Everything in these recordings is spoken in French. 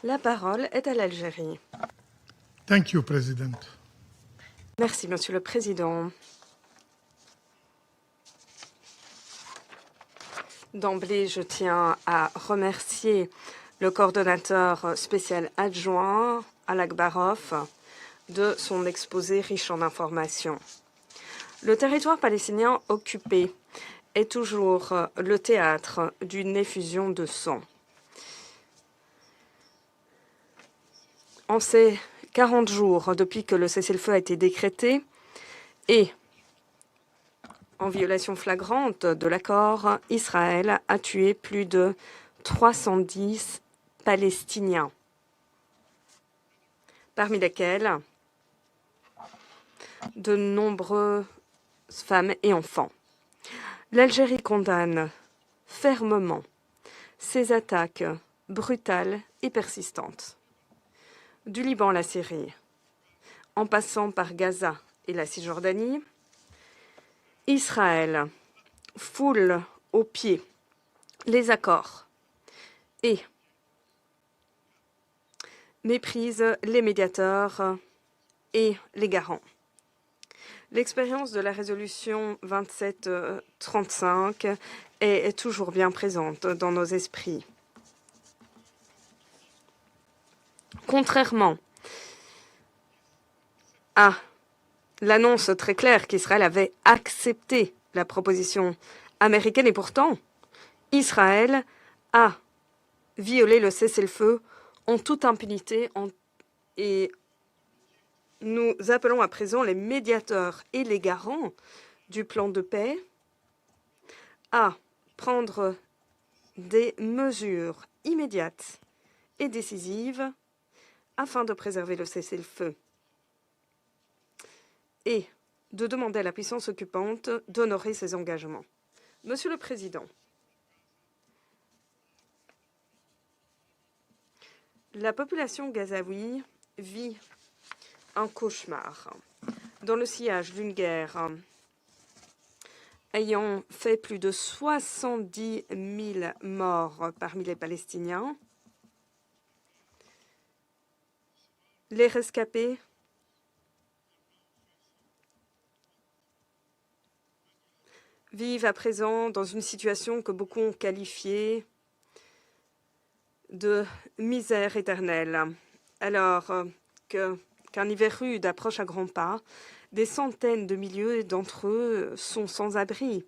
La parole est à l'Algérie. Thank you, President. Merci, Monsieur le Président. D'emblée, je tiens à remercier le coordonnateur spécial adjoint, Alak Barov, de son exposé riche en informations. Le territoire palestinien occupé est toujours le théâtre d'une effusion de sang. En ces 40 jours depuis que le cessez-le-feu a été décrété et en violation flagrante de l'accord, Israël a tué plus de 310 Palestiniens, parmi lesquels de nombreuses femmes et enfants. L'Algérie condamne fermement ces attaques brutales et persistantes. Du Liban à la Syrie, en passant par Gaza et la Cisjordanie, Israël foule aux pieds les accords et méprise les médiateurs et les garants. L'expérience de la résolution 2735 est toujours bien présente dans nos esprits. Contrairement à l'annonce très claire qu'Israël avait accepté la proposition américaine, et pourtant, Israël a violé le cessez-le-feu en toute impunité et nous appelons à présent les médiateurs et les garants du plan de paix à prendre des mesures immédiates et décisives afin de préserver le cessez-le-feu et de demander à la puissance occupante d'honorer ses engagements. Monsieur le Président, la population gazaoui vit un cauchemar dans le sillage d'une guerre ayant fait plus de 70 000 morts parmi les Palestiniens. Les rescapés vivent à présent dans une situation que beaucoup ont qualifiée de misère éternelle. Alors qu'un hiver rude approche à grands pas, des centaines de milliers d'entre eux sont sans abri,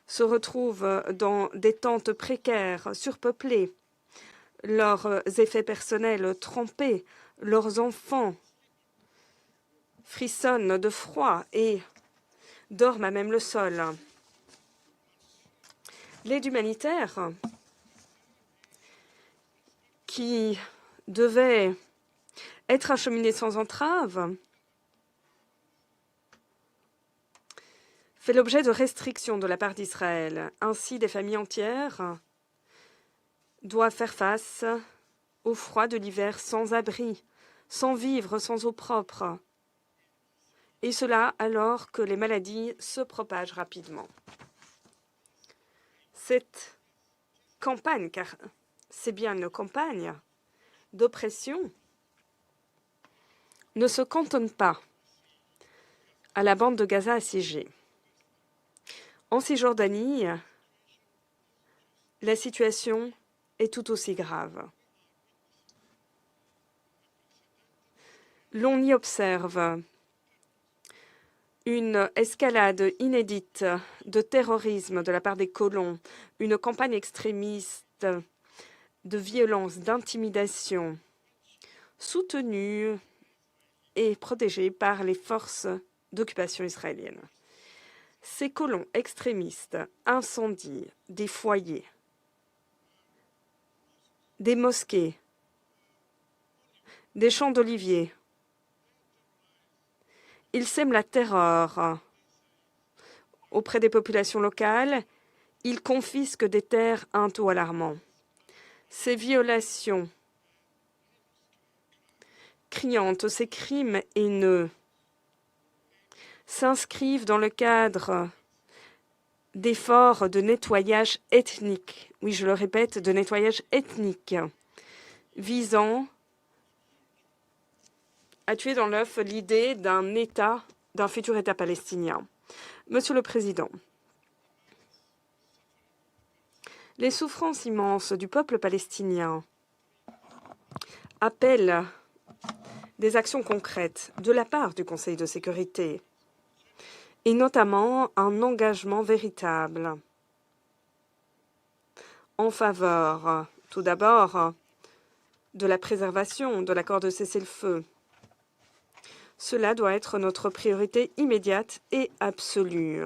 se retrouvent dans des tentes précaires, surpeuplées, leurs effets personnels trempés, leurs enfants frissonnent de froid et dorment à même le sol. L'aide humanitaire qui devait être acheminée sans entrave fait l'objet de restrictions de la part d'Israël. Ainsi, des familles entières doivent faire face au froid de l'hiver sans abri, sans vivre, sans eau propre. Et cela alors que les maladies se propagent rapidement. Cette campagne, car c'est bien une campagne d'oppression, ne se cantonne pas à la bande de Gaza assiégée. En Cisjordanie, la situation est tout aussi grave. L'on y observe une escalade inédite de terrorisme de la part des colons, une campagne extrémiste de violence, d'intimidation, soutenue et protégée par les forces d'occupation israéliennes. Ces colons extrémistes incendient des foyers, des mosquées, des champs d'oliviers. Ils sèment la terreur auprès des populations locales. Ils confisquent des terres à un taux alarmant. Ces violations criantes, ces crimes haineux s'inscrivent dans le cadre d'efforts de nettoyage ethnique. Oui, je le répète, de nettoyage ethnique, visant à tuer dans l'œuf l'idée d'un futur État palestinien. Monsieur le Président, les souffrances immenses du peuple palestinien appellent des actions concrètes de la part du Conseil de sécurité, et notamment un engagement véritable en faveur, tout d'abord, de la préservation de l'accord de cessez-le-feu. Cela doit être notre priorité immédiate et absolue.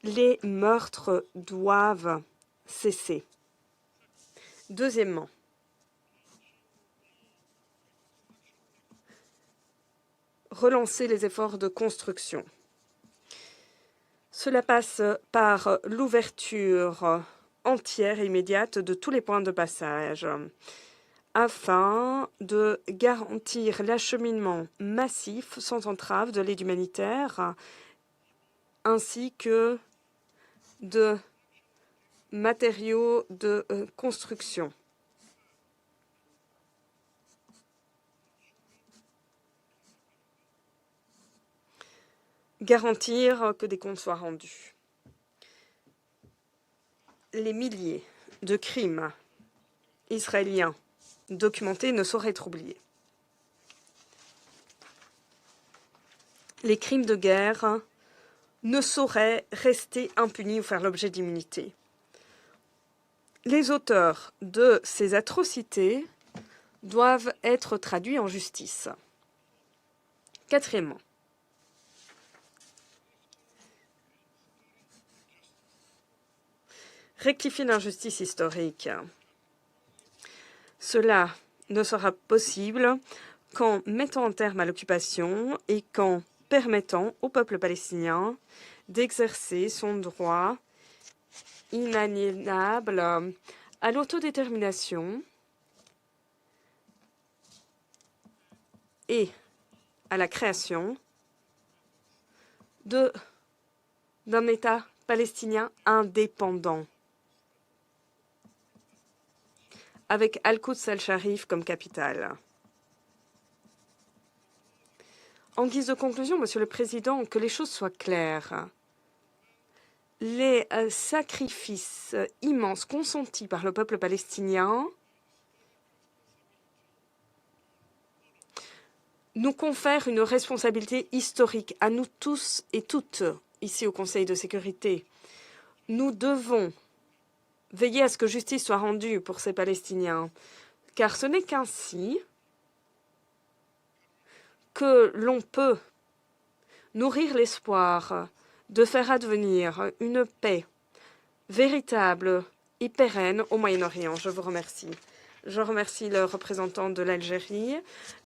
Les meurtres doivent cesser. Deuxièmement, relancer les efforts de construction. Cela passe par l'ouverture entière et immédiate de tous les points de passage afin de garantir l'acheminement massif sans entrave de l'aide humanitaire ainsi que de matériaux de construction. Garantir que des comptes soient rendus. Les milliers de crimes israéliens documentés ne sauraient être oubliés. Les crimes de guerre ne sauraient rester impunis ou faire l'objet d'immunité. Les auteurs de ces atrocités doivent être traduits en justice. Quatrièmement, rectifier l'injustice historique. Cela ne sera possible qu'en mettant un terme à l'occupation et qu'en permettant au peuple palestinien d'exercer son droit inaliénable à l'autodétermination et à la création d'un État palestinien indépendant, avec Al-Quds al-Sharif comme capitale. En guise de conclusion, Monsieur le Président, que les choses soient claires. Les sacrifices immenses consentis par le peuple palestinien nous confèrent une responsabilité historique à nous tous et toutes ici au Conseil de sécurité. Nous devons veiller à ce que justice soit rendue pour ces Palestiniens, car ce n'est qu'ainsi que l'on peut nourrir l'espoir de faire advenir une paix véritable et pérenne au Moyen-Orient. Je vous remercie. Je remercie le représentant de l'Algérie.